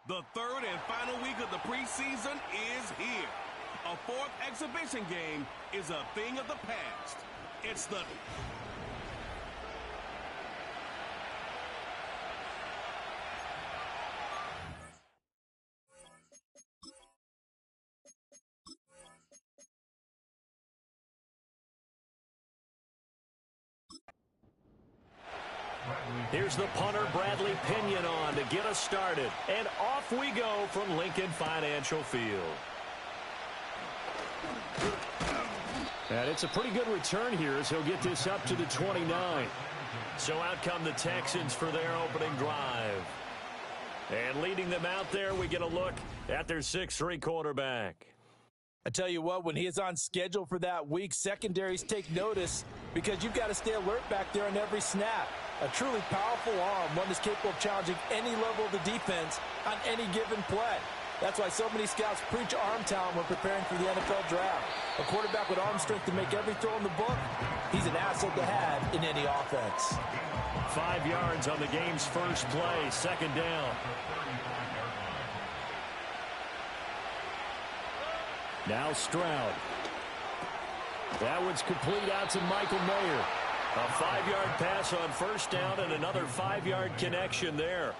The third and final week of the preseason is here. A fourth exhibition game is a thing of the past. It's the... Here's the punter, Bradley Pinion, on to get us started. And off we go from Lincoln Financial Field. And it's a pretty good return here as he'll get this up to the 29. So out come the Texans for their opening drive. And leading them out there, we get a look at their 6'3" quarterback. I tell you what, when he is on schedule for that week, secondaries take notice because you've got to stay alert back there on every snap. A truly powerful arm, one that's capable of challenging any level of the defense on any given play. That's why so many scouts preach arm talent when preparing for the NFL draft. A quarterback with arm strength to make every throw in the book, he's an asset to have in any offense. 5 yards on the game's first play, second down. Now Stroud. That one's complete out to Michael Mayer. A 5-yard pass on first down and another 5-yard connection there.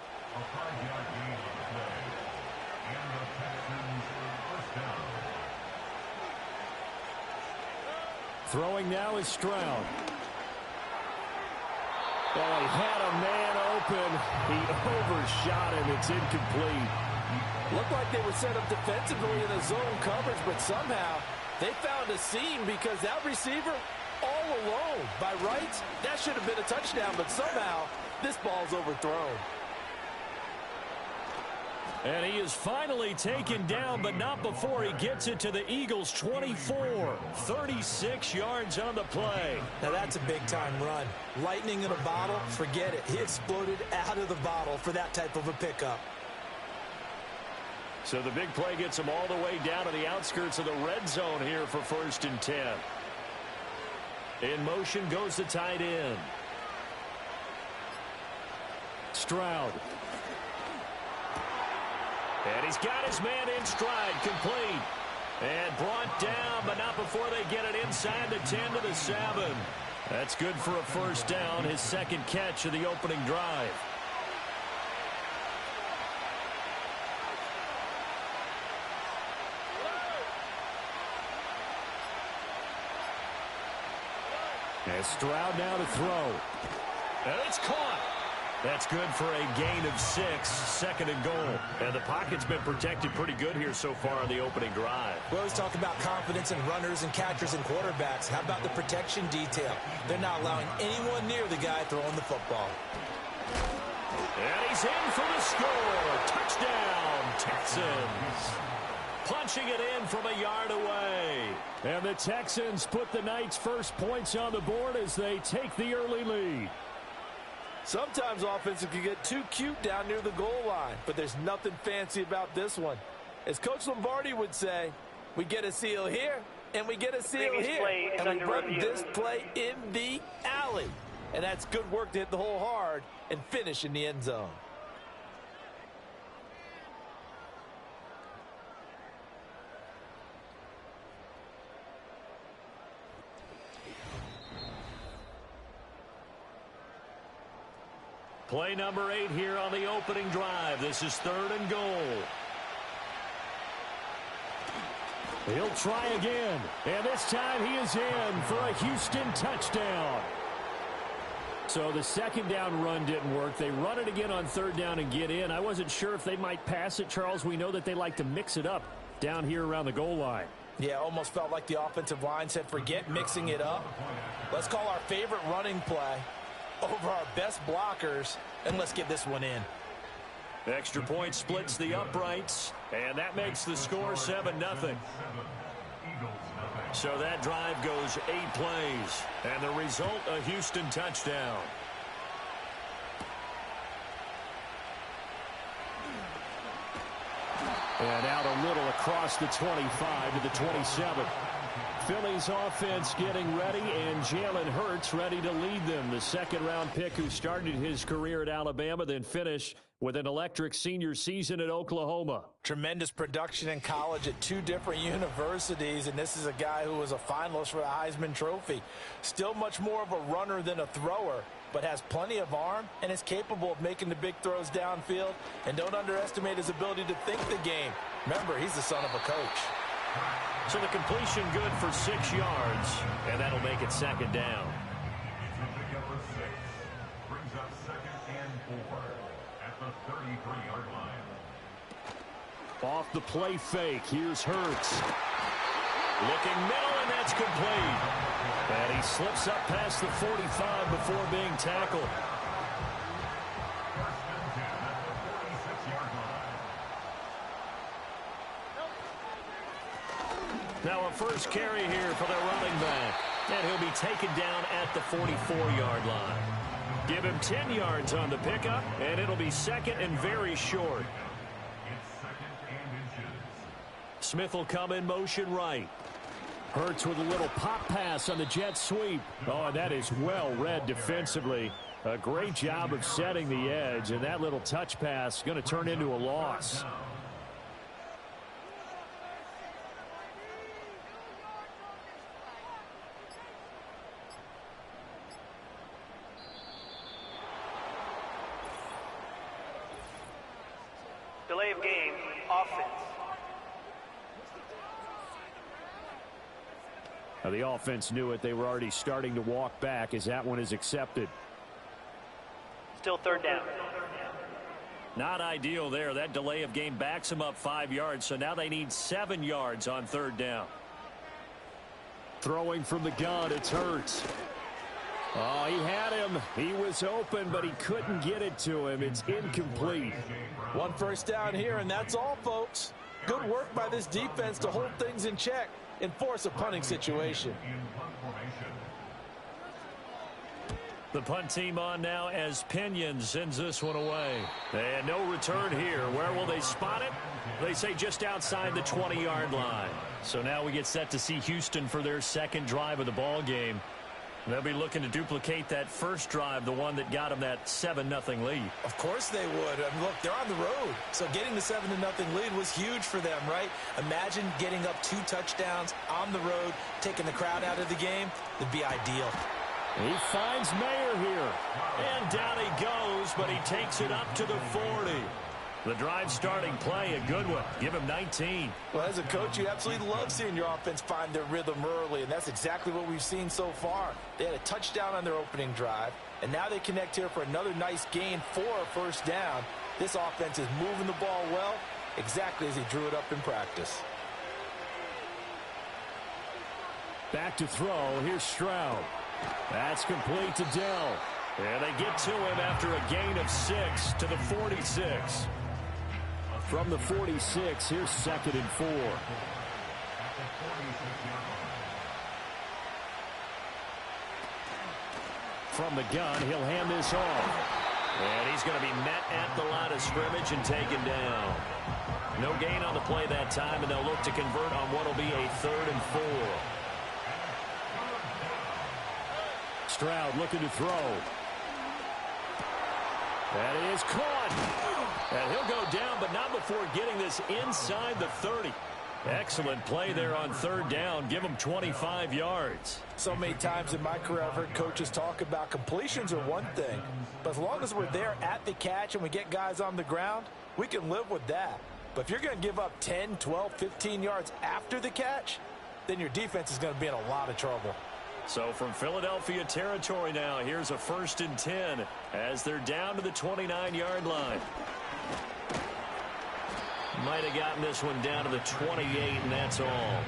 Throwing now is Stroud. Oh, he had a man open. He overshot him. It's incomplete. Looked like they were set up defensively in a zone coverage, but somehow they found a seam because that receiver all alone. By rights, that should have been a touchdown, but somehow this ball's overthrown. And he is finally taken down, but not before he gets it to the Eagles' 24. 36 yards on the play. Now that's a big-time run. Lightning in a bottle, forget it. He exploded out of the bottle for that type of a pickup. So the big play gets him all the way down to the outskirts of the red zone here for 1st and 10. In motion goes the tight end. Stroud. And he's got his man in stride, complete. And brought down, but not before they get it inside the 10 to the 7. That's good for a first down, his second catch of the opening drive. And Stroud now to throw. And it's caught. That's good for a gain of 6, 2nd and goal. And the pocket's been protected pretty good here so far on the opening drive. We always talk about confidence in runners and catchers and quarterbacks. How about the protection detail? They're not allowing anyone near the guy throwing the football. And he's in for the score. Touchdown, Texans. Punching it in from a yard away. And the Texans put the night's first points on the board as they take the early lead. Sometimes offenses can get too cute down near the goal line, but there's nothing fancy about this one. As Coach Lombardi would say, we get a seal here, and we get a seal here, and we run this play in the alley. And that's good work to hit the hole hard and finish in the end zone. Play number 8 here on the opening drive. This is 3rd and goal. He'll try again. And this time he is in for a Houston touchdown. So the second down run didn't work. They run it again on 3rd down and get in. I wasn't sure if they might pass it, Charles. We know that they like to mix it up down here around the goal line. Yeah, almost felt like the offensive line said, forget mixing it up. Let's call our favorite running play over our best blockers, and let's get this one in. Extra point splits the uprights, and that makes the score 7-0. So that drive goes 8 plays, and the result, a Houston touchdown. And out a little across the 25 to the 27. Philly's offense getting ready, and Jalen Hurts ready to lead them. The second-round pick who started his career at Alabama, then finished with an electric senior season at Oklahoma. Tremendous production in college at 2 different universities, and this is a guy who was a finalist for the Heisman Trophy. Still much more of a runner than a thrower, but has plenty of arm and is capable of making the big throws downfield. And don't underestimate his ability to think the game. Remember, he's the son of a coach. So the completion good for 6 yards, and that'll make it second down. Brings up 2nd and 4 at the 33-yard line. Off the play fake, here's Hurts. Looking middle, and that's complete. And he slips up past the 45 before being tackled. Now a first carry here for their running back. And he'll be taken down at the 44-yard line. Give him 10 yards on the pickup, and it'll be second and very short. It's 2nd and inches. Smith will come in motion right. Hurts with a little pop pass on the jet sweep. Oh, and that is well read defensively. A great job of setting the edge, and that little touch pass going to turn into a loss. Delay of game, offense. Now the offense knew it. They were already starting to walk back as that one is accepted. Still 3rd down. Not ideal there. That delay of game backs them up 5 yards, so now they need 7 yards on 3rd down. Throwing from the gun, it's Hurts. Oh, he had him. He was open, but he couldn't get it to him. It's incomplete. 1 first down here, and that's all, folks. Good work by this defense to hold things in check and force a punting situation. The punt team on now as Pinion sends this one away. And no return here. Where will they spot it? They say just outside the 20-yard line. So now we get set to see Houston for their second drive of the ball game. They'll be looking to duplicate that first drive, the one that got them that 7-0 lead. Of course they would. I mean, look, they're on the road. So getting the 7-0 lead was huge for them, right? Imagine getting up 2 touchdowns on the road, taking the crowd out of the game. It'd be ideal. He finds Mayer here. And down he goes, but he takes it up to the 40. The drive starting play, a good one. Give him 19. Well, as a coach, you absolutely love seeing your offense find their rhythm early, and that's exactly what we've seen so far. They had a touchdown on their opening drive, and now they connect here for another nice gain for a first down. This offense is moving the ball well, exactly as he drew it up in practice. Back to throw. Here's Stroud. That's complete to Dell. And they get to him after a gain of 6 to the 46. From the 46, here's 2nd and 4. From the gun, he'll hand this off. And he's going to be met at the line of scrimmage and taken down. No gain on the play that time, and they'll look to convert on what will be a 3rd and 4. Stroud looking to throw. That is caught. And he'll go down, but not before getting this inside the 30. Excellent play there on 3rd down. Give him 25 yards. So many times in my career, I've heard coaches talk about completions are one thing. But as long as we're there at the catch and we get guys on the ground, we can live with that. But if you're going to give up 10, 12, 15 yards after the catch, then your defense is going to be in a lot of trouble. So from Philadelphia territory now, here's a 1st and 10 as they're down to the 29-yard line. Might have gotten this one down to the 28, and that's all.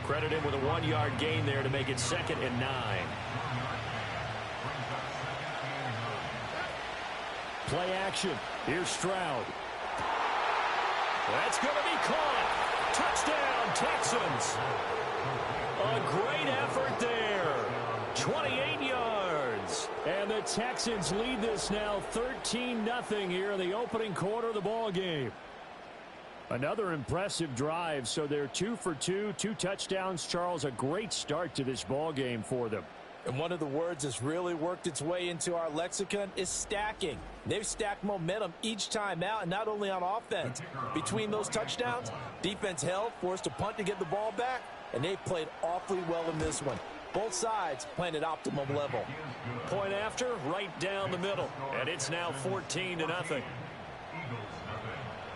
Credit him with a 1-yard gain there to make it 2nd and 9. Play action. Here's Stroud. That's going to be caught. Touchdown, Texans. A great effort there. 28 yards. And the Texans lead this now 13-0 here in the opening quarter of the ball game. Another impressive drive, so they're 2 for 2, 2 touchdowns. Charles, a great start to this ball game for them. And one of the words that's really worked its way into our lexicon is stacking. They've stacked momentum each time out, and not only on offense. Between those touchdowns, defense held, forced a punt to get the ball back, and they've played awfully well in this one. Both sides playing at optimum level. Point after, right down the middle. And it's now 14-0.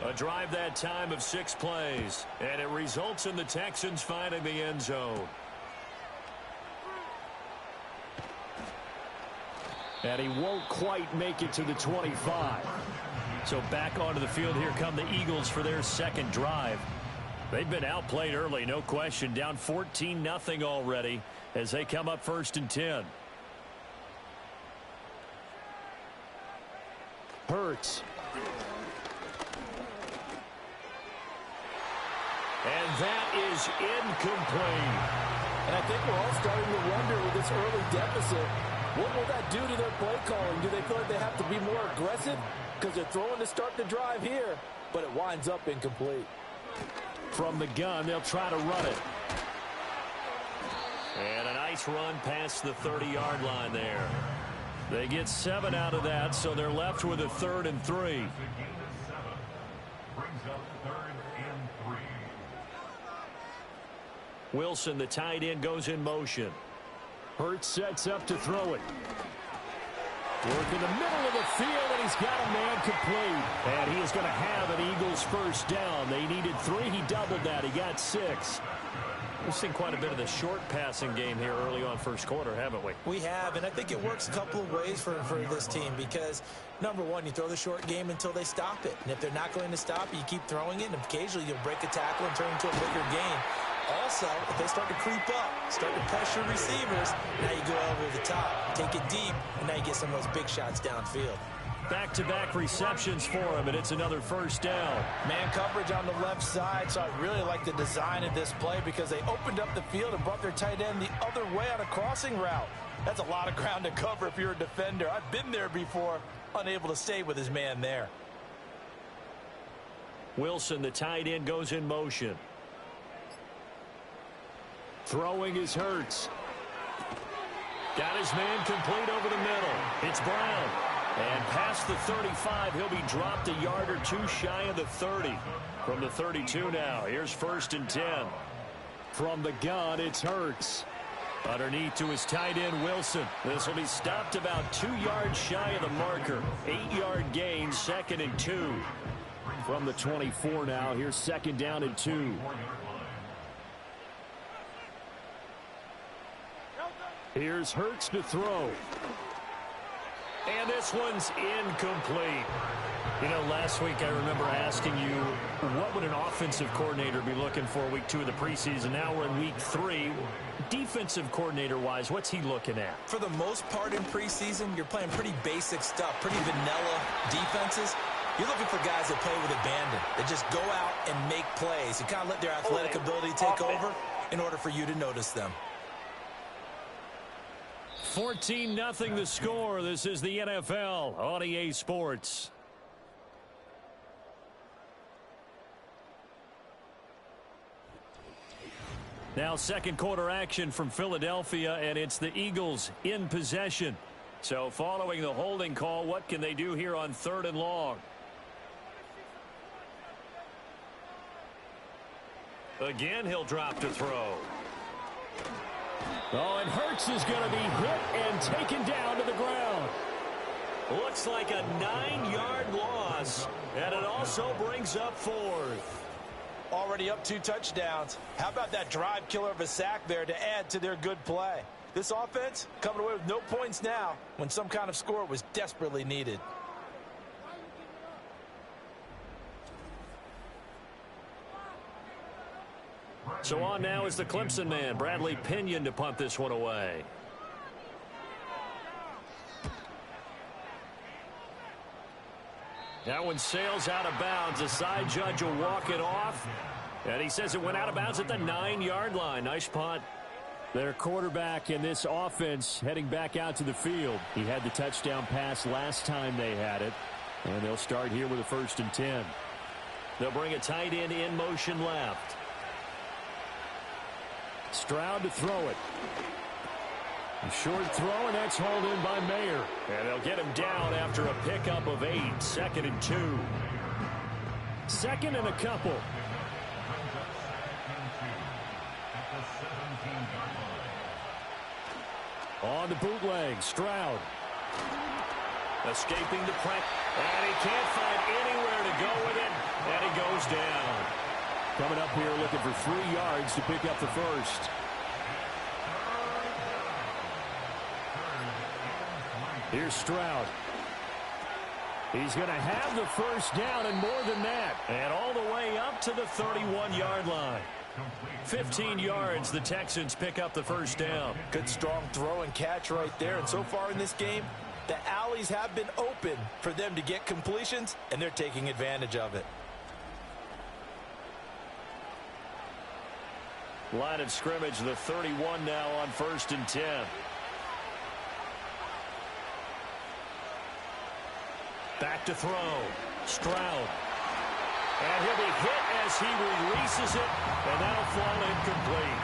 A drive that time of 6 plays. And it results in the Texans finding the end zone. And he won't quite make it to the 25. So back onto the field, here come the Eagles for their second drive. They've been outplayed early, no question. Down 14-0 already as they come up 1st and 10. Hurts. And that is incomplete. And I think we're all starting to wonder with this early deficit, what will that do to their play calling? Do they feel like they have to be more aggressive? Because they're throwing to start the drive here, but it winds up incomplete. From the gun, they'll try to run it. And a nice run past the 30-yard line there. They get 7 out of that, so they're left with a 3rd and 3. Brings up 3rd and 3. Wilson, the tight end, goes in motion. Hurts sets up to throw it. Work in the middle of the field, and he's got a man complete. And he is going to have an Eagles first down. They needed 3. He doubled that. He got 6. We've seen quite a bit of the short passing game here early on first quarter, haven't we? We have, and I think it works a couple of ways for this team because, number one, you throw the short game until they stop it. And if they're not going to stop it, you keep throwing it, and occasionally you'll break a tackle and turn it into a bigger game. Also, if they start to creep up, start to pressure receivers, now you go over the top, take it deep, and now you get some of those big shots downfield. Back-to-back receptions for him, and it's another first down. Man coverage on the left side, so I really like the design of this play because they opened up the field and brought their tight end the other way on a crossing route. That's a lot of ground to cover if you're a defender. I've been there before, unable to stay with his man there. Wilson, the tight end, goes in motion. Throwing is Hurts. Got his man complete over the middle. It's Brown. And past the 35, he'll be dropped a yard or 2 shy of the 30. From the 32 now, here's 1st and 10. From the gun, it's Hurts. Underneath to his tight end, Wilson. This will be stopped about 2 yards shy of the marker. 8-yard gain, 2nd and 2. From the 24 now, here's 2nd down and 2. Here's Hurts to throw. And this one's incomplete. You know, last week I remember asking you, what would an offensive coordinator be looking for week 2 of the preseason? Now we're in week 3. Defensive coordinator-wise, what's he looking at? For the most part in preseason, you're playing pretty basic stuff, pretty vanilla defenses. You're looking for guys that play with abandon, that just go out and make plays and kind of let their athletic ability take over in order for you to notice them. 14-0 the score. This is the NFL on EA Sports. Now second quarter action from Philadelphia, and it's the Eagles in possession. So following the holding call, what can they do here on 3rd and long? Again, he'll drop to throw. Oh, and Hurts is going to be hit and taken down to the ground. Looks like a 9-yard loss, and it also brings up 4th. Already up 2 touchdowns. How about that drive killer of a sack there to add to their good play? This offense coming away with no points now when some kind of score was desperately needed. So on now is the Clemson man, Bradley Pinion, to punt this one away. That one sails out of bounds. The side judge will walk it off. And he says it went out of bounds at the 9-yard line. Nice punt. Their quarterback in this offense heading back out to the field. He had the touchdown pass last time they had it. And they'll start here with a 1st and 10. They'll bring a tight end in motion left. Stroud to throw it. Short throw, and that's hauled in by Mayer. And they'll get him down after a pickup of 8. 2nd and 2. 2nd and a couple. On the bootleg, Stroud. Escaping the press. And he can't find anywhere to go with it. And he goes down. Coming up here looking for 3 yards to pick up the first. Here's Stroud. He's going to have the first down and more than that. And all the way up to the 31-yard line. 15 yards, the Texans pick up the first down. Good strong throw and catch right there. And so far in this game, the alleys have been open for them to get completions, and they're taking advantage of it. Line of scrimmage, the 31 now on 1st and 10. Back to throw. Stroud. And he'll be hit as he releases it, and that'll fall incomplete.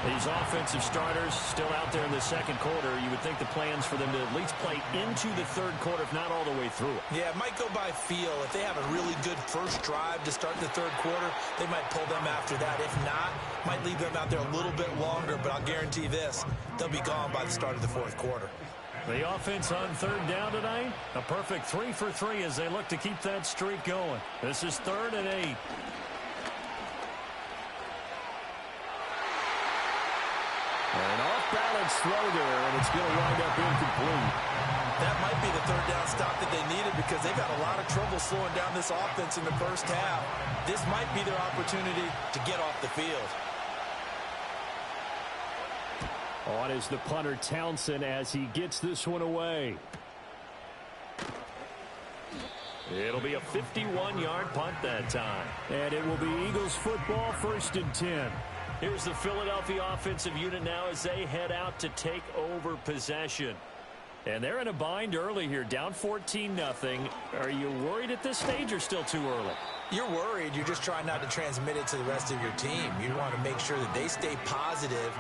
These offensive starters still out there in the 2nd quarter. You would think the plans for them to at least play into the 3rd quarter, if not all the way through it. Yeah, it might go by feel. If they have a really good first drive to start the 3rd quarter, they might pull them after that. If not, might leave them out there a little bit longer, but I'll guarantee this, they'll be gone by the start of the 4th quarter. The offense on 3rd down tonight, a perfect 3 for 3 as they look to keep that streak going. This is 3rd and 8. An off-balance throw there, and it's going to wind up incomplete. That might be the 3rd down stop that they needed because they've got a lot of trouble slowing down this offense in the first half. This might be their opportunity to get off the field. On is the punter Townsend as he gets this one away. It'll be a 51-yard punt that time. And it will be Eagles football, 1st and 10. Here's the Philadelphia offensive unit now as they head out to take over possession. And they're in a bind early here, down 14-0. Are you worried at this stage or still too early? You're worried. You're just trying not to transmit it to the rest of your team. You want to make sure that they stay positive.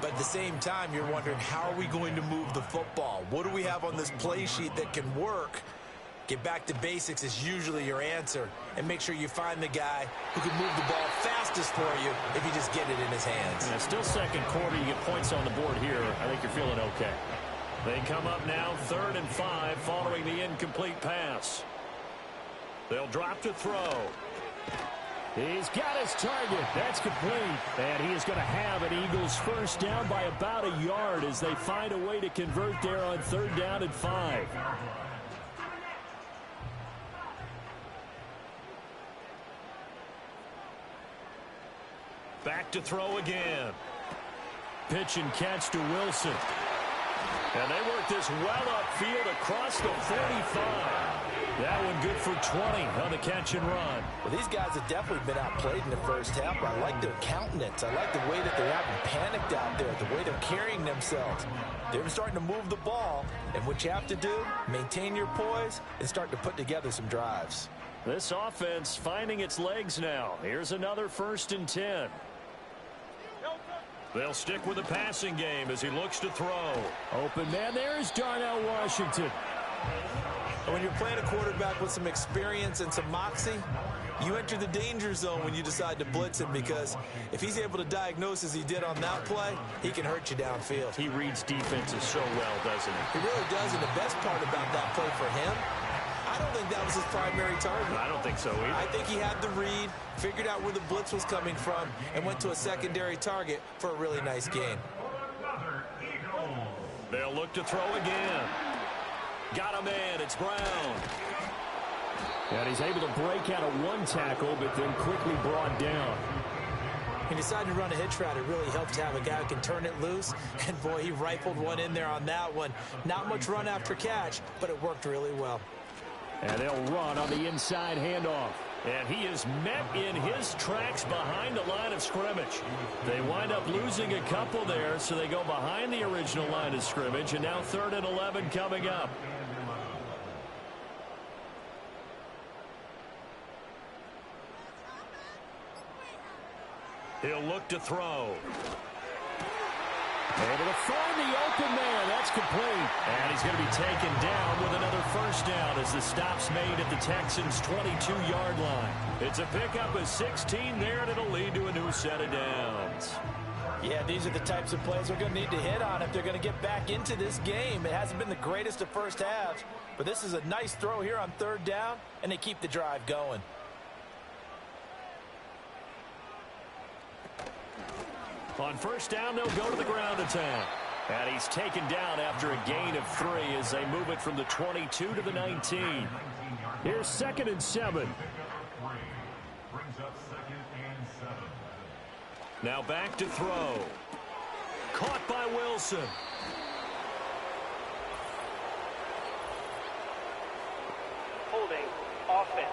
But at the same time, you're wondering, how are we going to move the football? What do we have on this play sheet that can work? Get back to basics is usually your answer. And make sure you find the guy who can move the ball fastest for you if you just get it in his hands. And it's still 2nd quarter. You get points on the board here. I think you're feeling okay. They come up now 3rd and 5 following the incomplete pass. They'll drop to throw. He's got his target. That's complete. And he is going to have an Eagles first down by about a yard as they find a way to convert there on 3rd down and 5. Back to throw again. Pitch and catch to Wilson. And they work this well upfield across the 45. That one good for 20 on the catch and run. Well, these guys have definitely been outplayed in the first half. I like their countenance. I like the way that they haven't panicked out there, the way they're carrying themselves. They're starting to move the ball, and what you have to do, maintain your poise and start to put together some drives. This offense finding its legs now. Here's another 1st and 10. They'll stick with the passing game as he looks to throw. Open man, there's Darnell Washington. And when you're playing a quarterback with some experience and some moxie, you enter the danger zone when you decide to blitz him, because if he's able to diagnose as he did on that play, he can hurt you downfield. He reads defenses so well, doesn't he? He really does, and the best part about that play for him, I don't think that was his primary target. I don't think so either. I think he had the read, figured out where the blitz was coming from, and went to a secondary target for a really nice gain. They'll look to throw again. Got a man. It's Brown. And he's able to break out of one tackle, but then quickly brought down. He decided to run a hitch route. It really helped to have a guy who can turn it loose. And, boy, he rifled one in there on that one. Not much run after catch, but it worked really well. And they'll run on the inside handoff. And he is met in his tracks behind the line of scrimmage. They wind up losing a couple there, so they go behind the original line of scrimmage. And now 3rd and 11 coming up. He'll look to throw. Able to find the open man. That's complete. And he's going to be taken down with another first down as the stop's made at the Texans' 22-yard line. It's a pickup of 16 there, and it'll lead to a new set of downs. Yeah, these are the types of plays they're going to need to hit on if they're going to get back into this game. It hasn't been the greatest of first halves, but this is a nice throw here on third down, and they keep the drive going. On first down, they'll go to the ground attack. And he's taken down after a gain of 3 as they move it from the 22 to the 19. Here's 2nd and 7. Now back to throw. Caught by Wilson. Holding offense.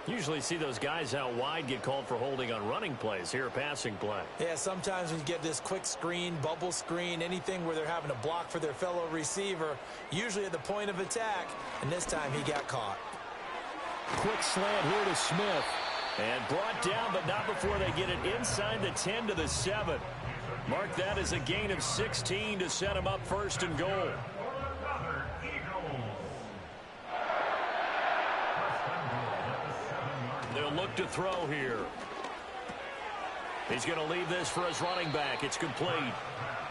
Usually see those guys out wide get called for holding on running plays. Here, a passing play. Yeah, sometimes when you get this quick screen, bubble screen, anything where they're having to block for their fellow receiver, usually at the point of attack, and this time he got caught. Quick slant here to Smith. And brought down, but not before they get it inside the 10 to the 7. Mark that as a gain of 16 to set him up 1st and goal. They'll look to throw here. He's going to leave this for his running back. It's complete.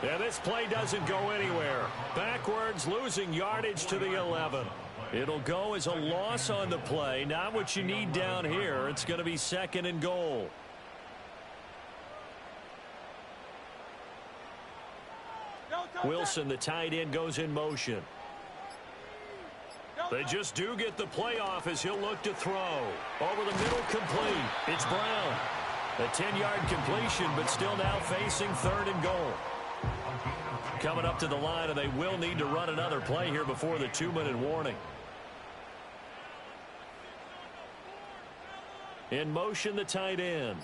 And this play doesn't go anywhere. Backwards, losing yardage to the 11. It'll go as a loss on the play. Not what you need down here. It's going to be 2nd and goal. Wilson, the tight end, goes in motion. They just do get the play off as he'll look to throw. Over the middle, complete. It's Brown. A 10-yard completion, but still now facing 3rd and goal. Coming up to the line, and they will need to run another play here before the 2-minute warning. In motion, the tight end.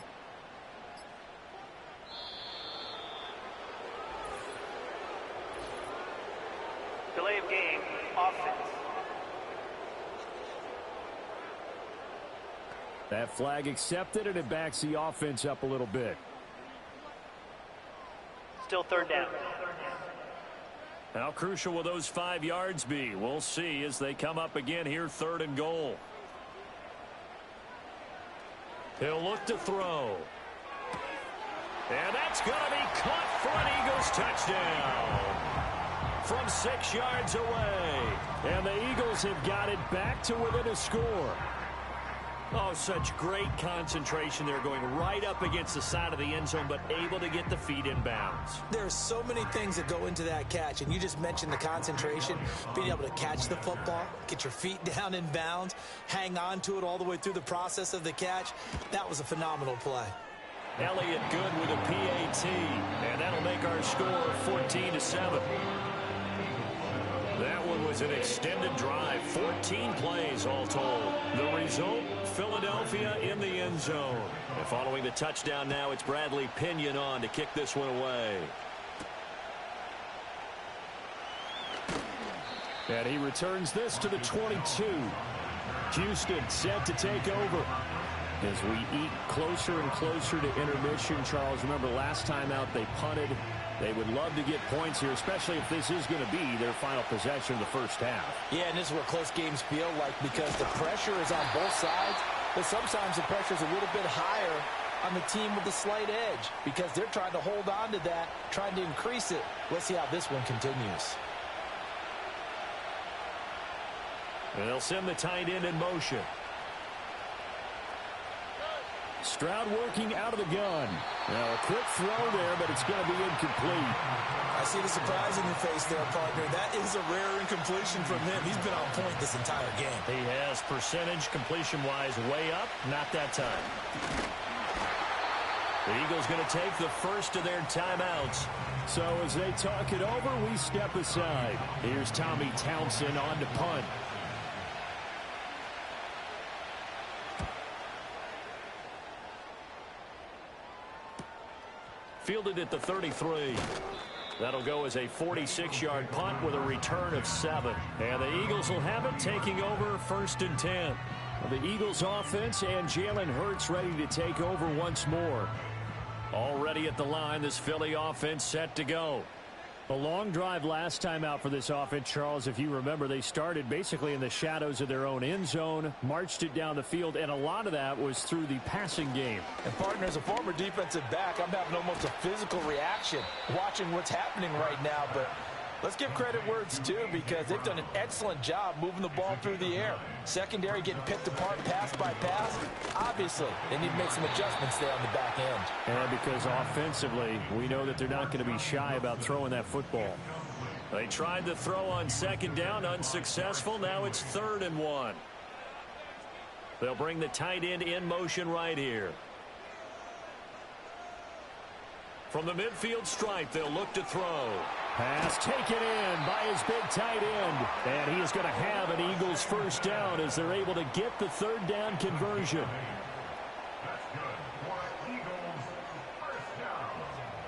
Delay of game, offense. That flag accepted, and it backs the offense up a little bit. Still 3rd down. How crucial will those 5 yards be? We'll see as they come up again here, 3rd and goal. He'll look to throw. And that's going to be caught for an Eagles touchdown. From 6 yards away. And the Eagles have got it back to within a score. Oh, such great concentration. They're going right up against the side of the end zone, but able to get the feet in bounds. There's so many things that go into that catch, and you just mentioned the concentration, being able to catch the football, get your feet down in bounds, hang on to it all the way through the process of the catch. That was a phenomenal play. Elliott good with a PAT, and that'll make our score 14-7. That one was an extended drive, 14 plays all told. The result, Philadelphia in the end zone. And following the touchdown now, it's Bradley Pinion on to kick this one away. And he returns this to the 22. Houston set to take over. As we eat closer and closer to intermission, Charles, remember last time out they punted. They would love to get points here, especially if this is going to be their final possession of the first half. Yeah, and this is what close games feel like because the pressure is on both sides, but sometimes the pressure is a little bit higher on the team with the slight edge because they're trying to hold on to that, trying to increase it. Let's see how this one continues. And they'll send the tight end in motion. Stroud working out of the gun. Now a quick throw there, but it's going to be incomplete. I see the surprise in your face there, partner. That is a rare incompletion from him. He's been on point this entire game. He has percentage completion-wise way up. Not that time. The Eagles going to take the first of their timeouts. So as they talk it over, we step aside. Here's Tommy Townsend on to punt. Fielded at the 33. That'll go as a 46-yard punt with a return of 7. And the Eagles will have it taking over 1st and 10. The Eagles offense and Jalen Hurts ready to take over once more. Already at the line, this Philly offense set to go. A long drive last time out for this offense, Charles. If you remember, they started basically in the shadows of their own end zone, marched it down the field, and a lot of that was through the passing game. And, partner, as a former defensive back, I'm having almost a physical reaction watching what's happening right now. But let's give credit where it's due, because they've done an excellent job moving the ball through the air. Secondary getting picked apart pass by pass. Obviously, they need to make some adjustments there on the back end. And because offensively, we know that they're not going to be shy about throwing that football. They tried to throw on second down, unsuccessful. Now it's 3rd and 1. They'll bring the tight end in motion right here. From the midfield stripe, they'll look to throw. Pass taken in by his big tight end. And he is going to have an Eagles first down as they're able to get the 3rd down conversion.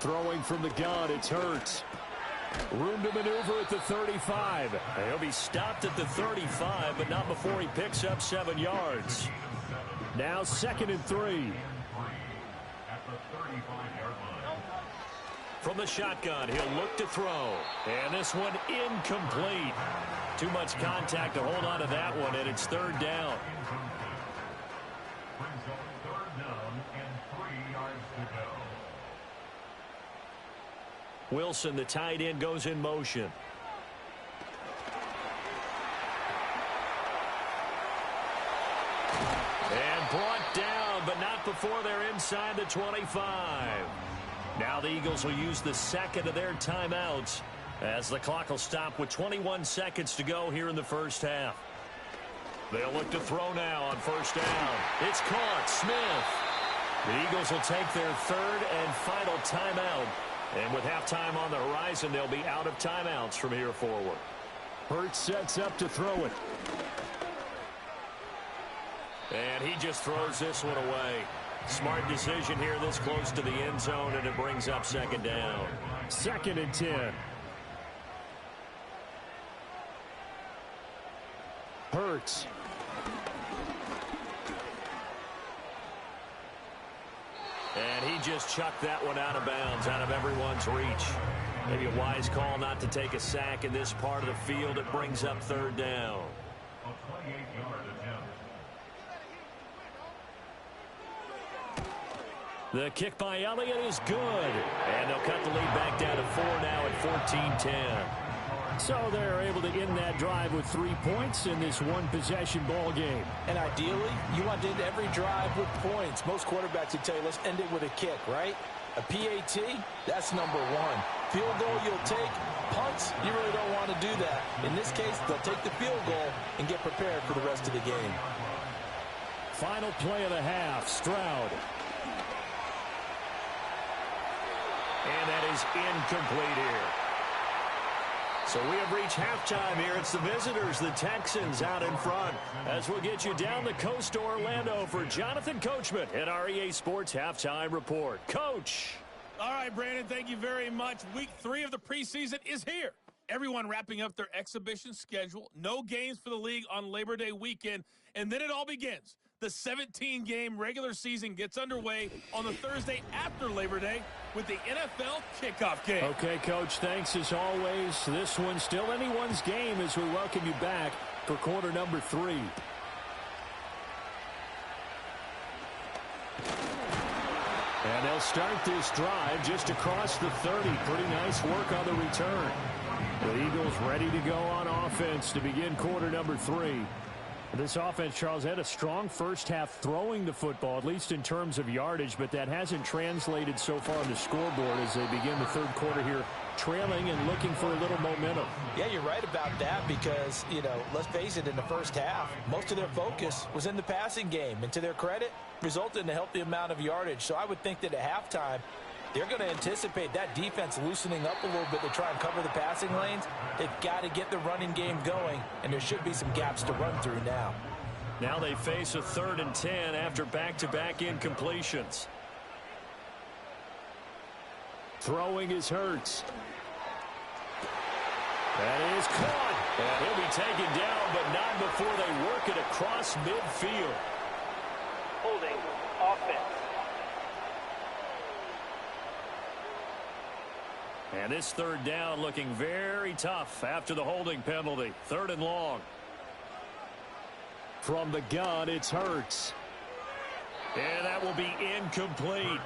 Throwing from the gun, it's Hurts. Room to maneuver at the 35. He'll be stopped at the 35, but not before he picks up 7 yards. Now 2nd and 3. From the shotgun, he'll look to throw. And this one incomplete. Too much contact to hold on to that one, and it's 3rd down. Brings up 3rd down and 3 yards to go. Wilson, the tight end, goes in motion. And brought down, but not before they're inside the 25. Now the Eagles will use the 2nd of their timeouts as the clock will stop with 21 seconds to go here in the first half. They'll look to throw now on 1st down. It's caught. Smith. The Eagles will take their 3rd and final timeout. And with halftime on the horizon, they'll be out of timeouts from here forward. Hurts sets up to throw it. And he just throws this one away. Smart decision here this close to the end zone, and it brings up 2nd down. 2nd and 10. Hurts. And he just chucked that one out of bounds, out of everyone's reach. Maybe a wise call not to take a sack in this part of the field. It brings up 3rd down. A 28-yard attempt. The kick by Elliott is good. And they'll cut the lead back down to 4 now at 14-10. So they're able to end that drive with 3 points in this one-possession ball game. And ideally, you want to end every drive with points. Most quarterbacks would tell you, let's end it with a kick, right? A PAT, that's number 1. Field goal you'll take. Punts, you really don't want to do that. In this case, they'll take the field goal and get prepared for the rest of the game. Final play of the half, Stroud. And that is incomplete here. So we have reached halftime here. It's the visitors, the Texans, out in front. As we'll get you down the coast to Orlando for Jonathan Coachman at our EA Sports Halftime Report. Coach. All right, Brandon, thank you very much. Week 3 of the preseason is here. Everyone wrapping up their exhibition schedule. No games for the league on Labor Day weekend. And then it all begins. The 17-game regular season gets underway on the Thursday after Labor Day with the NFL kickoff game. Okay, Coach, thanks as always. This one's still anyone's game as we welcome you back for quarter number 3. And they'll start this drive just across the 30. Pretty nice work on the return. The Eagles ready to go on offense to begin quarter number 3. This offense, Charles, had a strong first half throwing the football, at least in terms of yardage, but that hasn't translated so far on the scoreboard as they begin the 3rd quarter here, trailing and looking for a little momentum. Yeah, you're right about that because, let's face it, in the first half, most of their focus was in the passing game. And to their credit, resulted in a healthy amount of yardage. So I would think that at halftime, they're going to anticipate that defense loosening up a little bit to try and cover the passing lanes. They've got to get the running game going, and there should be some gaps to run through now. Now they face a 3rd and 10 after back-to-back incompletions. Throwing is Hurts. That is caught. And he'll be taken down, but not before they work it across midfield. Holding offense. And this third down looking very tough after the holding penalty. 3rd and long. From the gun, it's Hurts. And that will be incomplete.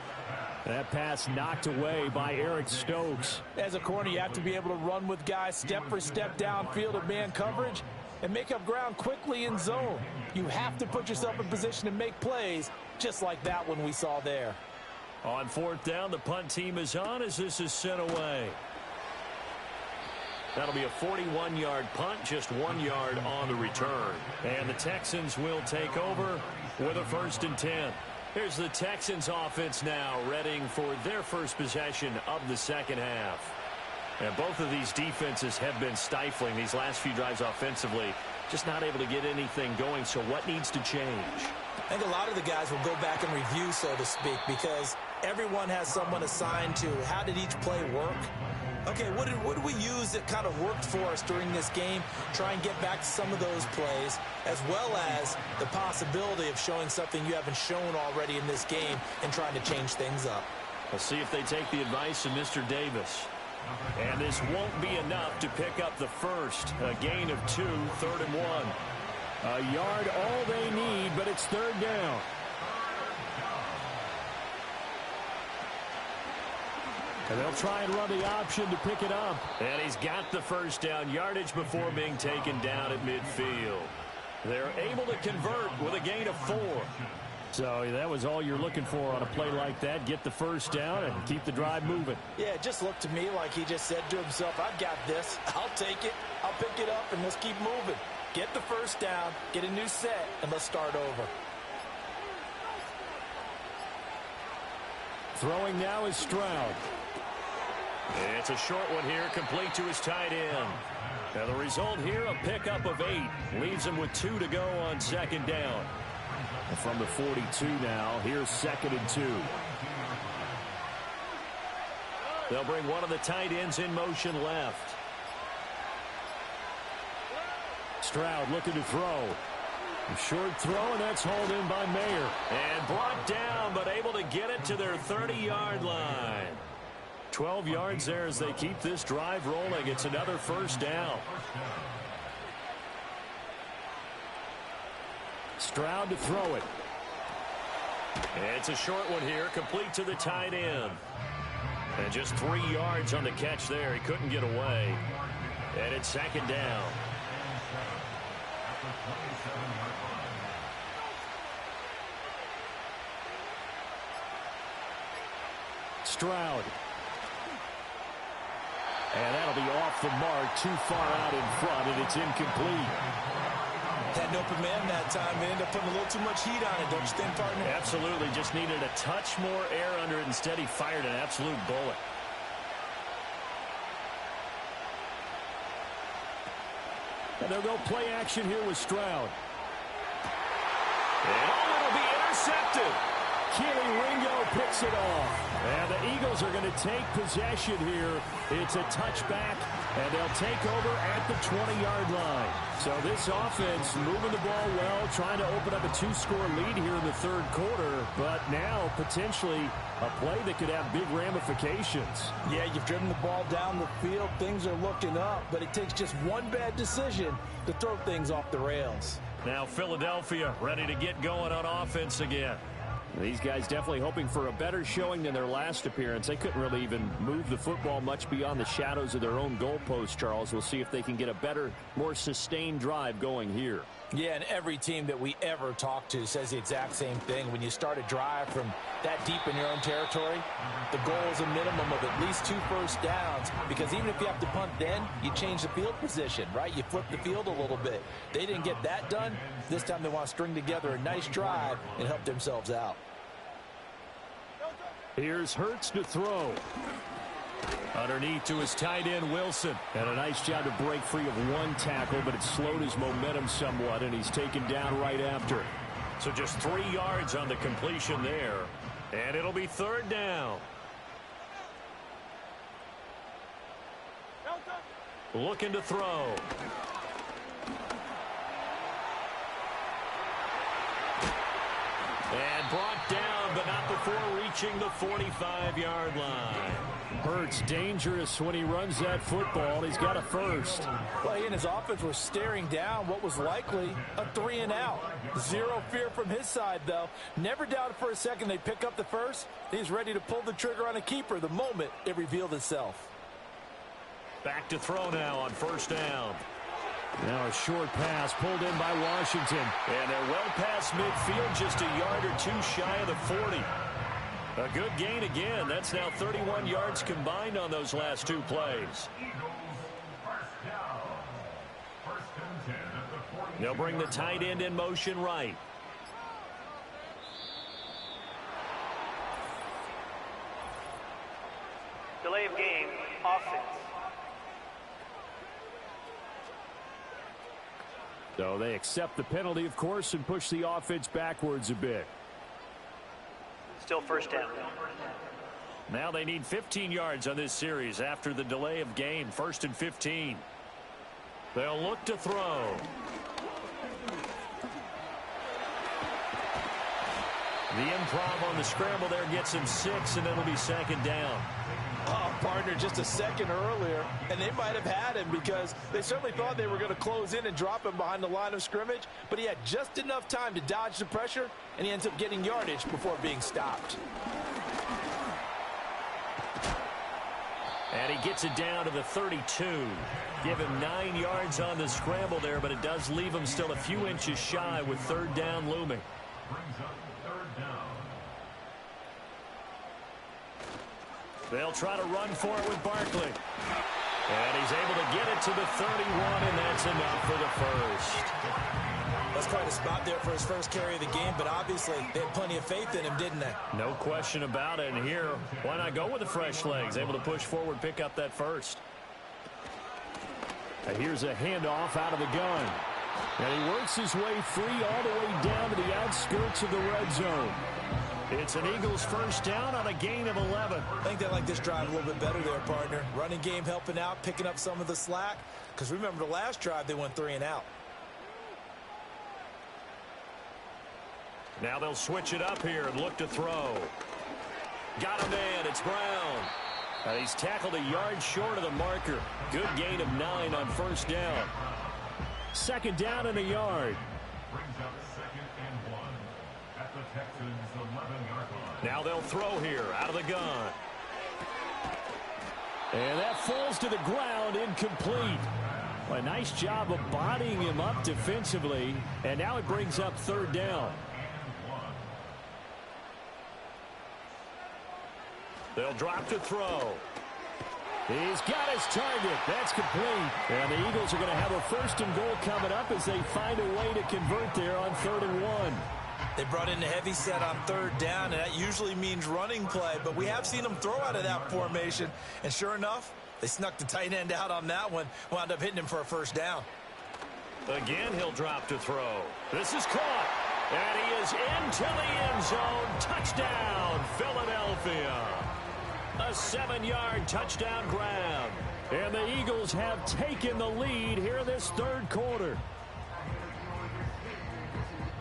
That pass knocked away by Eric Stokes. As a corner, you have to be able to run with guys step for step downfield in man coverage and make up ground quickly in zone. You have to put yourself in position to make plays just like that one we saw there. On 4th down, the punt team is on as this is sent away. That'll be a 41-yard punt, just 1 yard on the return. And the Texans will take over with a 1st and 10. Here's the Texans offense now, readying for their first possession of the second half. And both of these defenses have been stifling these last few drives offensively. Just not able to get anything going, so what needs to change? I think a lot of the guys will go back and review, so to speak, because everyone has someone assigned to how did each play work. Okay, what did we use that kind of worked for us during this game? Try and get back to some of those plays, as well as the possibility of showing something you haven't shown already in this game and trying to change things up. We'll see if they take the advice of Mr. Davis. And this won't be enough to pick up the first. A gain of 2, 3rd and 1. A yard all they need, but it's 3rd down. And they'll try and run the option to pick it up. And he's got the first down yardage before being taken down at midfield. They're able to convert with a gain of 4. So that was all you're looking for on a play like that. Get the first down and keep the drive moving. Yeah, it just looked to me like he just said to himself, I've got this. I'll take it. I'll pick it up, and let's keep moving. Get the first down, get a new set, and let's start over. Throwing now is Stroud. It's a short one here, complete to his tight end. Now the result here, a pickup of 8. Leaves him with 2 to go on 2nd down. And from the 42 now, here's 2nd and 2. They'll bring one of the tight ends in motion left. Stroud looking to throw. A short throw, and that's hauled in by Mayer. And brought down, but able to get it to their 30-yard line. 12 yards there as they keep this drive rolling. It's another first down. Stroud to throw it. It's a short one here, complete to the tight end. And just 3 yards on the catch there. He couldn't get away. And it's 2nd down. Stroud. And that'll be off the mark, too far out in front, and it's incomplete. Had an open man that time. They ended up putting a little too much heat on it, don't you think, partner? Absolutely. Just needed a touch more air under it. Instead, he fired an absolute bullet. And they'll go play action here with Stroud. And it'll be intercepted. Keely Ringo picks it off. And the Eagles are going to take possession here. It's a touchback, and they'll take over at the 20-yard line. So this offense moving the ball well, trying to open up a 2-score lead here in the 3rd quarter, but now potentially a play that could have big ramifications. Yeah, you've driven the ball down the field. Things are looking up, but it takes just one bad decision to throw things off the rails. Now Philadelphia ready to get going on offense again. These guys definitely hoping for a better showing than their last appearance. They couldn't really even move the football much beyond the shadows of their own goalpost, Charles. We'll see if they can get a better, more sustained drive going here. Yeah, and every team that we ever talk to says the exact same thing. When you start a drive from that deep in your own territory, the goal is a minimum of at least 2 first downs, because even if you have to punt then, you change the field position, right? You flip the field a little bit. They didn't get that done. This time they want to string together a nice drive and help themselves out. Here's Hurts to throw. Underneath to his tight end, Wilson. And a nice job to break free of 1 tackle, but it slowed his momentum somewhat, and he's taken down right after. So just 3 yards on the completion there. And it'll be 3rd down. Looking to throw. And brought down, but not before reaching the 45-yard line. Hurts dangerous when he runs that football. He's got a first. Well, he and his offense were staring down what was likely a 3-and-out. Zero fear from his side, though. Never doubted for a second they pick up the first. He's ready to pull the trigger on a keeper the moment it revealed itself. Back to throw now on first down. Now a short pass pulled in by Washington. And they're well past midfield, just a yard or two shy of the 40. A good gain again. That's now 31 yards combined on those last two plays. They'll bring the tight end in motion right. Delay of game, offense. So they accept the penalty, of course, and push the offense backwards a bit. Still first down. Now they need 15 yards on this series after the delay of game. 1st and 15. They'll look to throw. The improv on the scramble there gets him 6, and it'll be 2nd down. Oh, partner, just a second earlier, and they might have had him because they certainly thought they were going to close in and drop him behind the line of scrimmage, but he had just enough time to dodge the pressure, and he ends up getting yardage before being stopped. And he gets it down to the 32. Give him 9 yards on the scramble there, but it does leave him still a few inches shy with 3rd down looming. They'll try to run for it with Barkley. And he's able to get it to the 31, and that's enough for the first. That's quite a spot there for his first carry of the game, but obviously they had plenty of faith in him, didn't they? No question about it. And here, why not go with the fresh legs? Able to push forward, pick up that first. And here's a handoff out of the gun. And he works his way free all the way down to the outskirts of the red zone. It's an Eagles first down on a gain of 11. I think they like this drive a little bit better there, partner. Running game helping out, picking up some of the slack. Because remember the last drive, they went 3-and-out. Now they'll switch it up here and look to throw. Got him in. It's Brown. He's tackled a yard short of the marker. Good gain of 9 on first down. 2nd down and a yard. Brings up 2nd and 1 at the Texans' 11-yard line. Now they'll throw here out of the gun. And that falls to the ground, incomplete. A nice job of bodying him up defensively. And now it brings up 3rd down. They'll drop to throw. He's got his target. That's complete. And the Eagles are going to have a 1st and goal coming up as they find a way to convert there on 3rd and 1. They brought in the heavy set on 3rd down, and that usually means running play. But we have seen them throw out of that formation. And sure enough, they snuck the tight end out on that one. Wound up hitting him for a 1st down. Again, he'll drop to throw. This is caught. And he is into the end zone. Touchdown, Philadelphia. A 7-yard touchdown grab. And the Eagles have taken the lead here this 3rd quarter.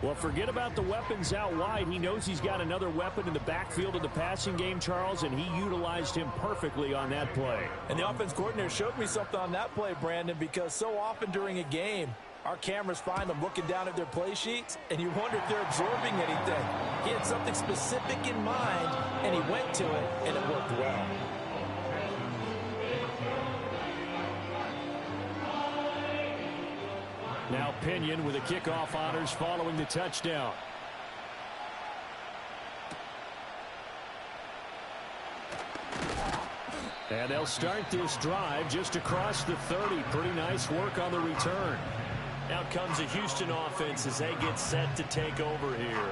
Well, forget about the weapons out wide. He knows he's got another weapon in the backfield of the passing game, Charles, and he utilized him perfectly on that play. And the offense coordinator showed me something on that play, Brandon, because so often during a game, our cameras find them looking down at their play sheets, and you wonder if they're absorbing anything. He had something specific in mind, and he went to it, and it worked well. Now Pinion with the kickoff honors following the touchdown. And they'll start this drive just across the 30. Pretty nice work on the return. Out comes the Houston offense as they get set to take over here.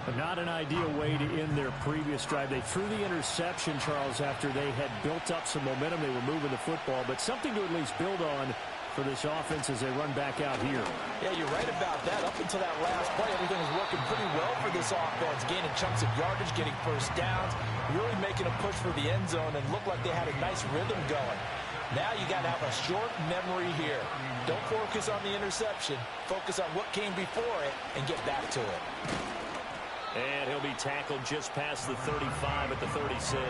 But not an ideal way to end their previous drive. They threw the interception, Charles, after they had built up some momentum. They were moving the football, but something to at least build on for this offense as they run back out here. Yeah, you're right about that. Up until that last play, everything was working pretty well for this offense, gaining chunks of yardage, getting 1st downs, really making a push for the end zone, and looked like they had a nice rhythm going. Now you got to have a short memory here. Don't focus on the interception. Focus on what came before it and get back to it. And he'll be tackled just past the 35 at the 36.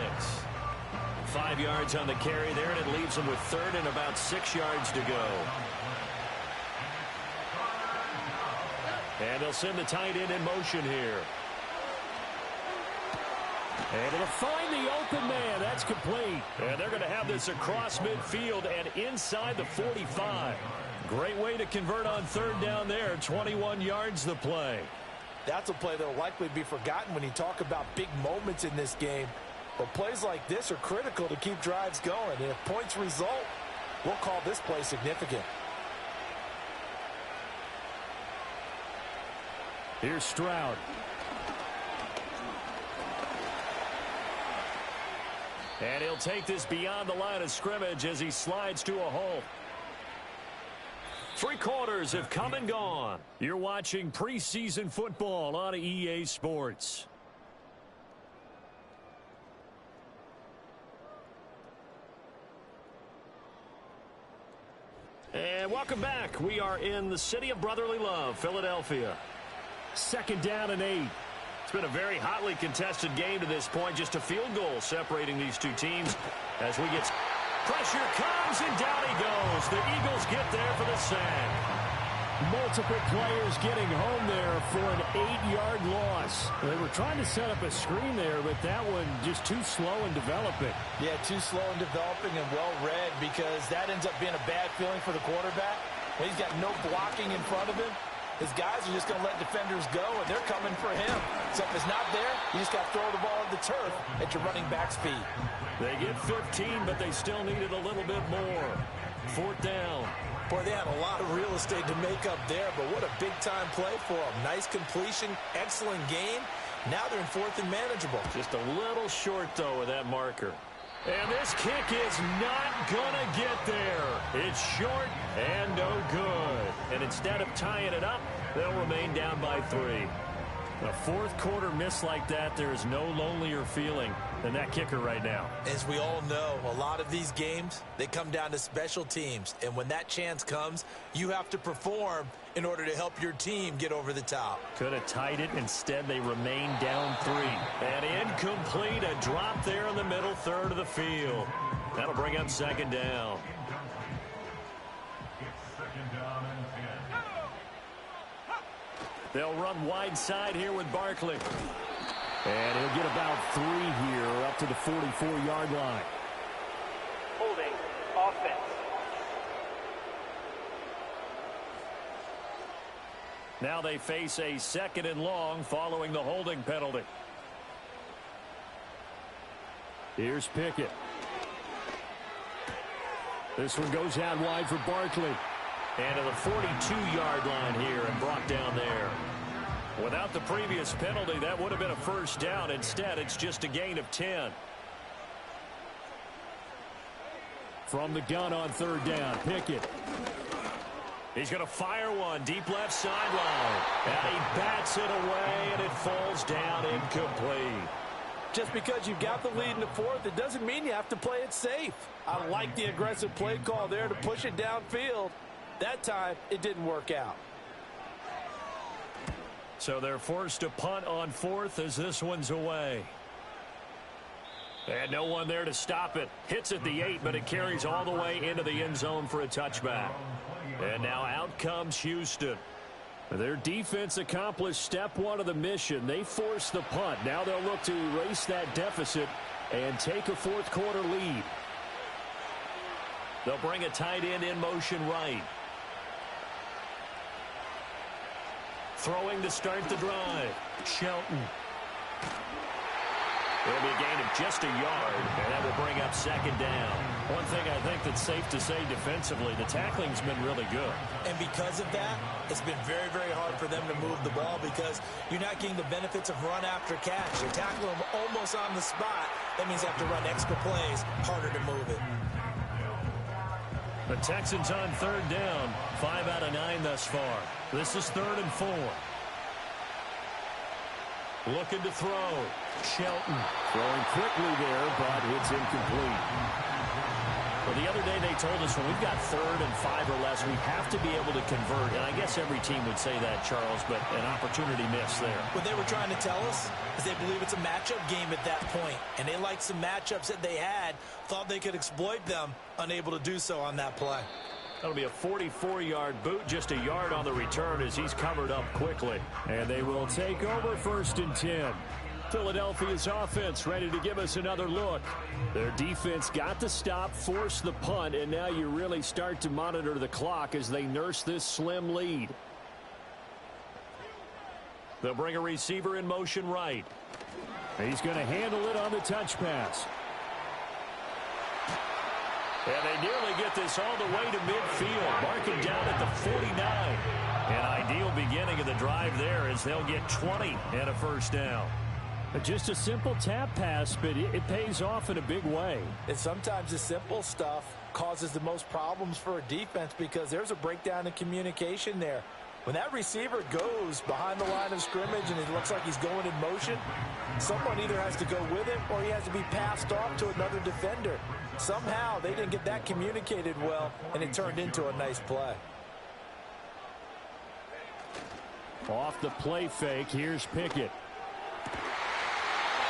5 yards on the carry there, and it leaves him with third and about 6 yards to go. And they'll send the tight end in motion here. And it'll find the open man. That's complete. And they're going to have this across midfield and inside the 45. Great way to convert on third down there. 21 yards the play. That's a play that will likely be forgotten when you talk about big moments in this game. But plays like this are critical to keep drives going. And if points result, we'll call this play significant. Here's Stroud. And he'll take this beyond the line of scrimmage as he slides to a hole. 3 quarters have come and gone. You're watching preseason football on EA Sports. And welcome back. We are in the city of brotherly love, Philadelphia. 2nd down and 8. It's been a very hotly contested game to this point. Just a field goal separating these two teams as we get... Pressure comes, and down he goes. The Eagles get there for the sack. Multiple players getting home there for an 8-yard loss. They were trying to set up a screen there, but that one just too slow in developing. Yeah, too slow in developing and well read, because that ends up being a bad feeling for the quarterback. When he's got no blocking in front of him, his guys are just going to let defenders go, and they're coming for him. So if it's not there, you just got to throw the ball at the turf at your running back's feet. They get 15, but they still needed a little bit more. 4th down. Boy, they had a lot of real estate to make up there, but what a big-time play for them. Nice completion, excellent game. Now they're in 4th and manageable. Just a little short, though, with that marker. And this kick is not going to get there. It's short and no good. And instead of tying it up, they'll remain down by 3. A 4th quarter miss like that, there is no lonelier feeling than that kicker right now. As we all know, a lot of these games, they come down to special teams. And when that chance comes, you have to perform in order to help your team get over the top. Could have tied it. Instead, they remain down 3. And incomplete, a drop there in the middle third of the field. That'll bring up 2nd down. They'll run wide side here with Barkley. And he'll get about 3 here up to the 44-yard line. Holding offense. Now they face a 2nd and long following the holding penalty. Here's Pickett. This one goes out wide for Barkley. And to the 42-yard line here and brought down there. Without the previous penalty, that would have been a 1st down. Instead, it's just a gain of 10. From the gun on 3rd down, Pickett. He's going to fire one deep left sideline. And he bats it away, and it falls down incomplete. Just because you've got the lead in the 4th, it doesn't mean you have to play it safe. I like the aggressive play call there to push it downfield. That time, it didn't work out. So they're forced to punt on 4th as this one's away. And no one there to stop it. Hits at the 8, but it carries all the way into the end zone for a touchback. And now out comes Houston. Their defense accomplished step 1 of the mission. They forced the punt. Now they'll look to erase that deficit and take a 4th quarter lead. They'll bring a tight end in motion right. Throwing to start the drive. Shelton. It'll be a gain of just a yard, and that will bring up 2nd down. One thing I think that's safe to say defensively, the tackling's been really good. And because of that, it's been very, very hard for them to move the ball because you're not getting the benefits of run after catch. You're tackling them almost on the spot. That means you have to run extra plays, harder to move it. The Texans on 3rd down, 5 out of 9 thus far. This is 3rd and 4. Looking to throw. Shelton. Throwing quickly there, but it's incomplete. Well, the other day they told us when we've got 3rd and 5 or less, we have to be able to convert. And I guess every team would say that, Charles, but an opportunity missed there. What they were trying to tell us is they believe it's a matchup game at that point. And they liked some matchups that they had, thought they could exploit them, unable to do so on that play. That'll be a 44-yard boot, just a yard on the return as he's covered up quickly. And they will take over 1st and 10. Philadelphia's offense ready to give us another look. Their defense got the stop, forced the punt, and now you really start to monitor the clock as they nurse this slim lead. They'll bring a receiver in motion right. He's going to handle it on the touch pass. And they nearly get this all the way to midfield, marking down at the 49. An ideal beginning of the drive there as they'll get 20 and a first down. Just a simple tap pass, but it pays off in a big way. And sometimes the simple stuff causes the most problems for a defense because there's a breakdown in communication there. When that receiver goes behind the line of scrimmage and it looks like he's going in motion, someone either has to go with him or he has to be passed off to another defender. Somehow they didn't get that communicated well, and it turned into a nice play. Off the play fake, here's Pickett.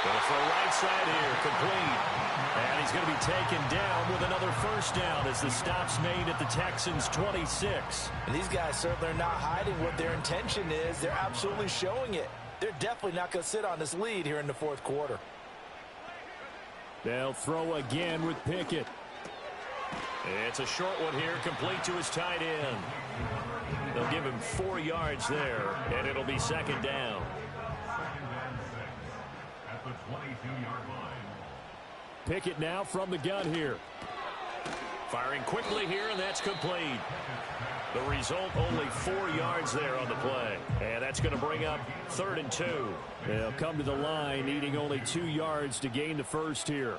Going to throw right side here, complete. And he's going to be taken down with another first down as the stop's made at the Texans' 26. And these guys certainly are not hiding what their intention is. They're absolutely showing it. They're definitely not going to sit on this lead here in the 4th quarter. They'll throw again with Pickett. It's a short one here, complete to his tight end. They'll give him 4 yards there, and it'll be 2nd down. At the 22-yard line. Pickett now from the gun here. Firing quickly here, and that's complete. The result, only 4 yards there on the play. And that's going to bring up 3rd and 2. They'll come to the line, needing only 2 yards to gain the first here.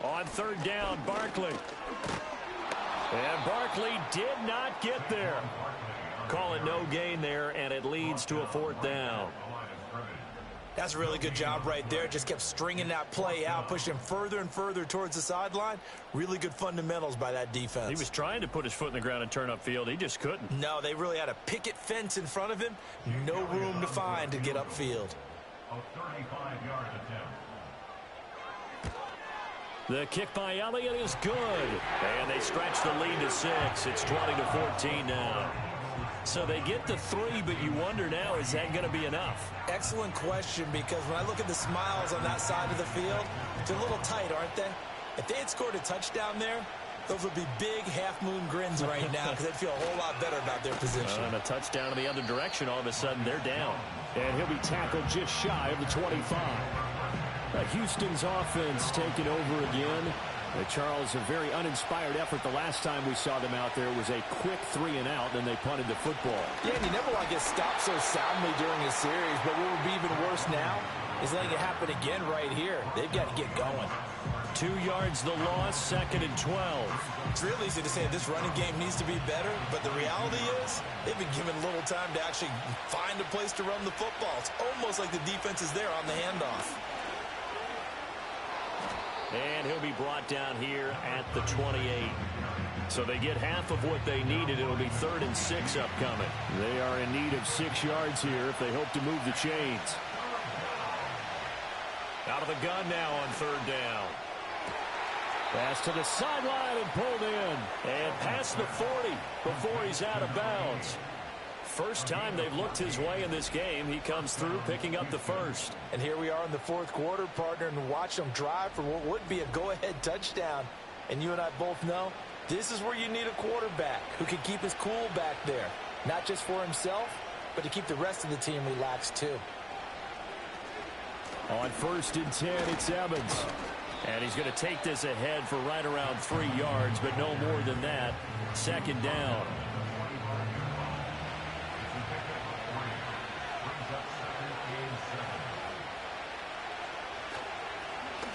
On 3rd down, Barkley. And Barkley did not get there. Call it no gain there, and it leads to a 4th down. That's a really good job right there. Just kept stringing that play out, pushing further and further towards the sideline. Really good fundamentals by that defense. He was trying to put his foot in the ground and turn upfield. He just couldn't. No, they really had a picket fence in front of him. No room to find to get upfield. A 35-yard attempt. The kick by Elliott is good. And they stretch the lead to 6. It's 20-14 now. So they get the 3, but you wonder now, is that going to be enough? Excellent question, because when I look at the smiles on that side of the field, they're a little tight, aren't they? If they had scored a touchdown there, those would be big half-moon grins right now because they'd feel a whole lot better about their position. And a touchdown in the other direction, all of a sudden they're down. And he'll be tackled just shy of the 25. Houston's offense taking over again. Charles, a very uninspired effort the last time we saw them out there. It was a quick 3 and out, then they punted the football. Yeah, and you never want to get stopped so soundly during a series, but what would be even worse now is letting it happen again right here. They've got to get going. 2 yards the loss, 2nd and 12. It's real easy to say this running game needs to be better, but the reality is they've been given little time to actually find a place to run the football. It's almost like the defense is there on the handoff. And he'll be brought down here at the 28. So they get half of what they needed. It'll be 3rd and 6 upcoming. They are in need of 6 yards here if they hope to move the chains. Out of the gun now on 3rd down. Pass to the sideline and pulled in. And past the 40 before he's out of bounds. First time they've looked his way in this game. He comes through picking up the first. And here we are in the 4th quarter, partner, and watch them drive for what would be a go-ahead touchdown. And you and I both know this is where you need a quarterback who can keep his cool back there. Not just for himself, but to keep the rest of the team relaxed too. On 1st and 10, it's Evans. And he's going to take this ahead for right around 3 yards, but no more than that. 2nd down.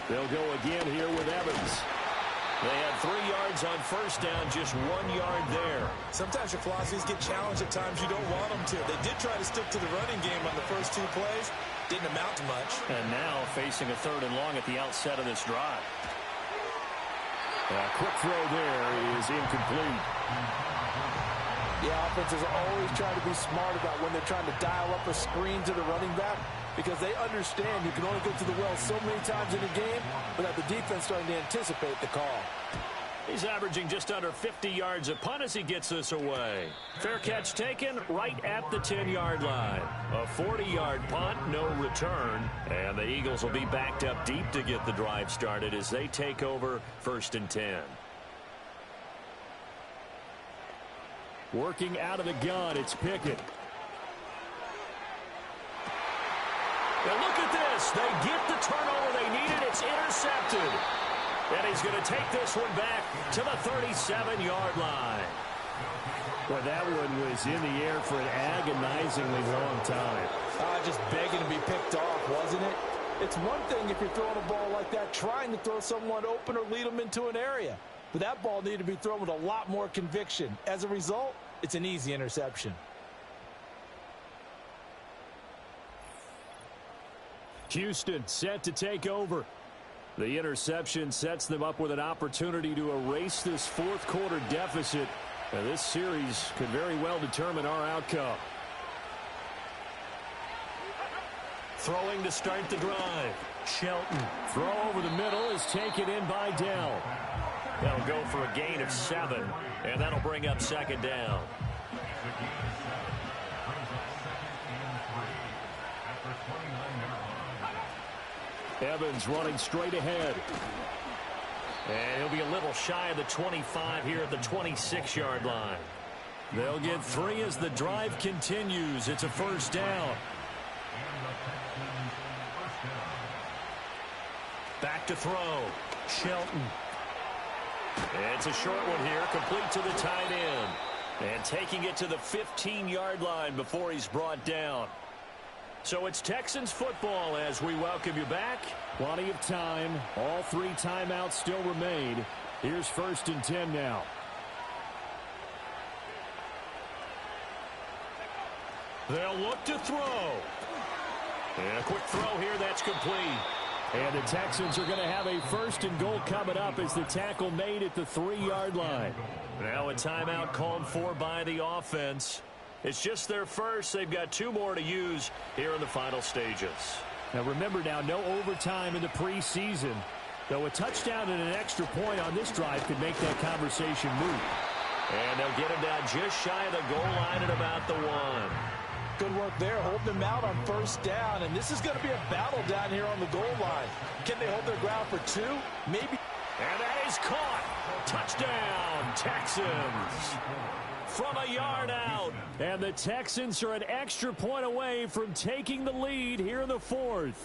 They'll go again here with Evans. They had 3 yards on 1st down, just 1 yard there. Sometimes your philosophies get challenged at times you don't want them to. They did try to stick to the running game on the first 2 plays. Didn't amount to much. And now facing a 3rd and long at the outset of this drive. Quick throw there is incomplete. The offense is always trying to be smart about when they're trying to dial up a screen to the running back, because they understand you can only go to the well so many times in a game without the defense starting to anticipate the call. He's averaging just under 50 yards a punt as he gets this away. Fair catch taken right at the 10-yard line. A 40-yard punt, no return. And the Eagles will be backed up deep to get the drive started as they take over 1st and 10. Working out of the gun, it's Pickett. And look at this. They get the turnover they needed. It's intercepted. And he's going to take this one back to the 37-yard line. Well, that one was in the air for an agonizingly long time. Just begging to be picked off, wasn't it? It's one thing if you're throwing a ball like that, trying to throw someone open or lead them into an area. But that ball needed to be thrown with a lot more conviction. As a result, it's an easy interception. Houston set to take over. The interception sets them up with an opportunity to erase this fourth quarter deficit. Now, this series could very well determine our outcome. Throwing to start the drive. Shelton. Throw over the middle is taken in by Dell. They'll go for a gain of 7, and that'll bring up 2nd down. Evans running straight ahead. And he'll be a little shy of the 25 here at the 26-yard line. They'll get 3 as the drive continues. It's a 1st down. Back to throw. Shelton. It's a short one here, complete to the tight end. And taking it to the 15-yard line before he's brought down. So it's Texans football as we welcome you back. Plenty of time. All 3 timeouts still remain. Here's 1st and 10 now. They'll look to throw. And a quick throw here, that's complete. And the Texans are going to have a 1st and goal coming up as the tackle made at the 3-yard line. Now a timeout called for by the offense. It's just their first. They've got 2 more to use here in the final stages. Now remember now, no overtime in the preseason. Though a touchdown and an extra point on this drive could make that conversation moot. And they'll get him down just shy of the goal line at about the 1. Good work there, holding them out on 1st down. And this is going to be a battle down here on the goal line. Can they hold their ground for 2? Maybe. And that is caught. Touchdown, Texans. From a yard out. And the Texans are an extra point away from taking the lead here in the 4th.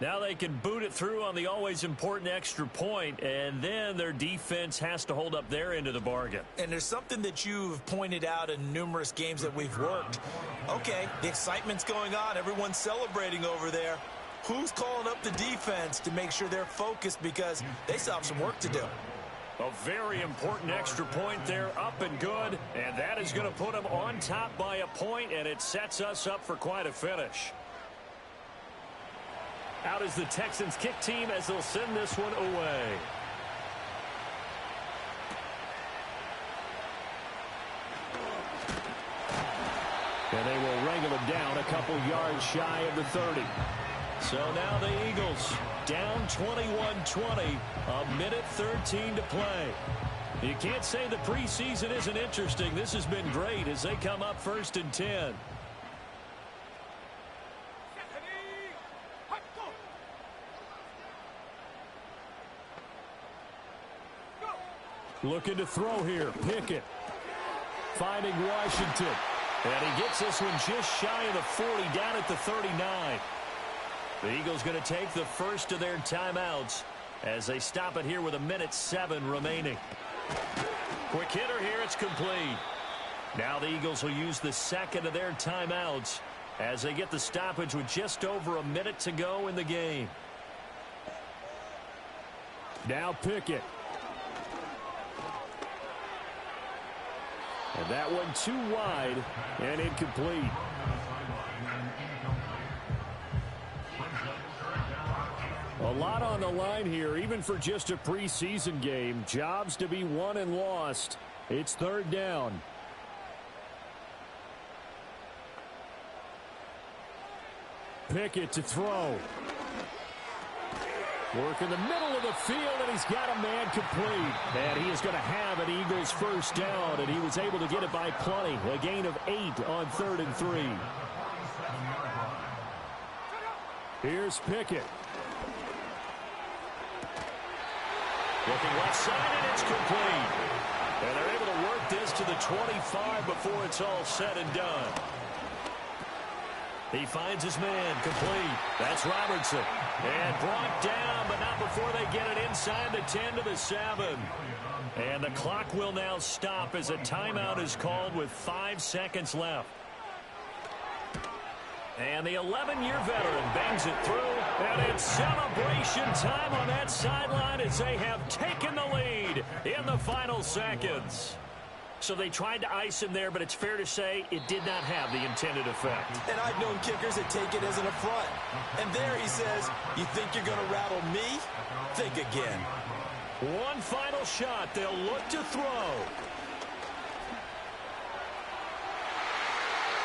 Now they can boot it through on the always important extra point, and then their defense has to hold up their end of the bargain. And there's something that you've pointed out in numerous games that we've worked. Okay, the excitement's going on. Everyone's celebrating over there. Who's calling up the defense to make sure they're focused, because they still have some work to do? A very important extra point there, up and good, and that is going to put them on top by a point, and it sets us up for quite a finish. Out is the Texans kick team as they'll send this one away. And they will wrangle him down a couple yards shy of the 30. So now the Eagles down 21-20, a minute 13 to play. You can't say the preseason isn't interesting. This has been great as they come up 1st and 10. Looking to throw here. Pickett finding Washington. And he gets this one just shy of the 40, down at the 39. The Eagles going to take the first of their timeouts as they stop it here with a minute 7 remaining. Quick hitter here. It's complete. Now the Eagles will use the second of their timeouts as they get the stoppage with just over a minute to go in the game. Now Pickett. And that one too wide and incomplete. A lot on the line here, even for just a preseason game. Jobs to be won and lost. It's third down. Pickett to throw. Work in the middle of the field, and he's got a man complete. And he is going to have an Eagles first down, and he was able to get it by plenty. A gain of 8 on 3rd and 3. Here's Pickett. Looking left side, and it's complete. And they're able to work this to the 25 before it's all said and done. He finds his man complete. That's Robertson. And brought down, but not before they get it inside the 10 to the 7. And the clock will now stop as a timeout is called with 5 seconds left. And the 11-year veteran bangs it through. And it's celebration time on that sideline as they have taken the lead in the final seconds. So they tried to ice him there, but it's fair to say it did not have the intended effect. And I've known kickers that take it as an affront. And there he says, you think you're going to rattle me? Think again. One final shot. They'll look to throw.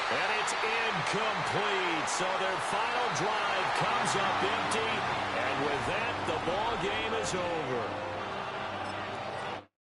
And it's incomplete. So their final drive comes up empty. And with that, the ball game is over.